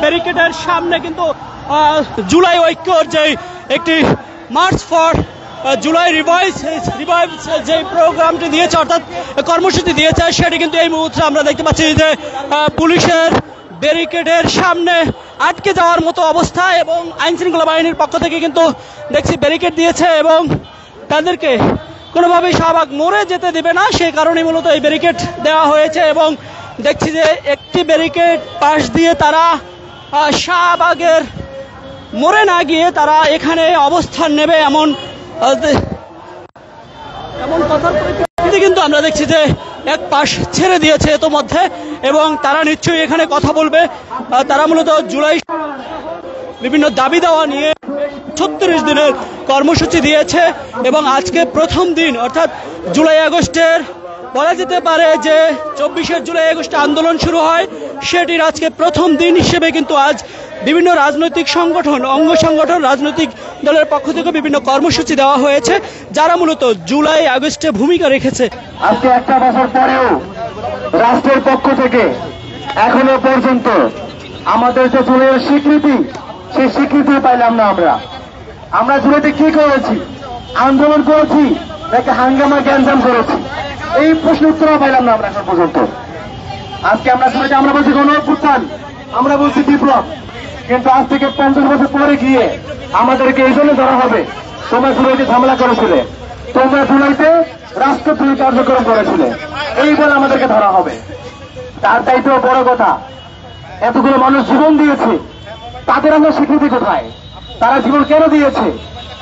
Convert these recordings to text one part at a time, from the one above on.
ব্যারিকেডের সামনে কিন্তু জুলাই ঐক্যর যে একটি মার্চ ফর জুলাই রিভাইভ যে প্রোগ্রামটি দিয়েছে, অর্থাৎ কর্মসূচি দিয়েছে, সেটি কিন্তু এই মুহূর্তে আমরা দেখতে পাচ্ছি যে পুলিশের ব্যারিকেডের সামনে আটকে যাওয়ার মতো অবস্থা, এবং আইন শৃঙ্খলা বাহিনীর পক্ষ থেকে কিন্তু দেখছি ব্যারিকেড দিয়েছে এবং তাদেরকে কোনোভাবেই শাহবাগ মোড়ে যেতে দেবে না, সেই কারণে মূলত এই ব্যারিকেড দেওয়া হয়েছে। এবং দেখছি যে একটি ব্যারিকেড পাশ দিয়ে তারা শাহবাগের মোড়ে না গিয়ে তারা এখানে অবস্থান নেবে এমন কথার পরিপ্রেক্ষিতে কিন্তু আমরা দেখছি যে এক পাশ ছেড়ে দিয়েছে ইতোমধ্যে, এবং তারা নিশ্চয়ই এখানে কথা বলবে। তারা মূলত জুলাই বিভিন্ন দাবি দেওয়া নিয়ে 36 দিনের কর্মসূচি দিয়েছে, এবং আজকে প্রথম দিন, অর্থাৎ জুলাই আগস্টের বলা যেতে পারে যে 24 জুলাই আগস্টে আন্দোলন শুরু হয়, সেটির আজকে প্রথম দিন হিসেবে কিন্তু আজ বিভিন্ন রাজনৈতিক সংগঠন, অঙ্গ সংগঠন, রাজনৈতিক দলের পক্ষ থেকে বিভিন্ন কর্মসূচি দেওয়া হয়েছে, যারা মূলত জুলাই আগস্টে ভূমিকা রেখেছে। আজকে একটা বছর পরেও রাষ্ট্রের পক্ষ থেকে এখনো পর্যন্ত আমাদের যে জুলাইয়ের স্বীকৃতি, সেই স্বীকৃতি পাইলাম না। আমরা জুলাইতে কি করেছি? আন্দোলন করেছি নাকি হাঙ্গামা গ্যাঞ্জাম করেছি? এই প্রশ্ন উত্তর পাইলাম না আমরা এখন পর্যন্ত। আজকে আমরা জুলাইতে আমরা বলছি গণ অভ্যুত্থান, আমরা বলছি বিপ্লব, কিন্তু আজ থেকে 50 বছর পরে গিয়ে আমাদেরকে এই জন্য ধরা হবে, তোমরা জুলাইতে ঝামেলা করেছিলে, তোমরা জুলাইতে রাষ্ট্রদ্রোহী কার্যক্রম করেছিলে, এই বলে আমাদেরকে ধরা হবে। তার দায়িত্ব বড় কথা, এতগুলো মানুষ জীবন দিয়েছে, তাদের আমরা স্বীকৃতি কোথায়? তারা জীবন কেন দিয়েছে?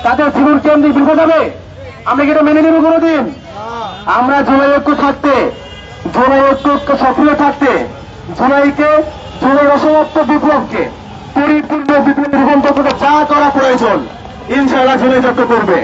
তাদের জীবন কেন দিয়ে বিপদ যাবে? আমরা কি এটা মেনে নেব কোনোদিন? আমরা জুলাই ঐক্য থাকতে, জুলাই ঐক্য সক্রিয় থাকতে, জুলাই অসমাপ্ত বিপ্লবকে পরিপূর্ণ বিপ্লবে রূপান্তর করতে যা করা প্রয়োজন ইনশাআল্লাহ জুলাই ঐক্য করবে।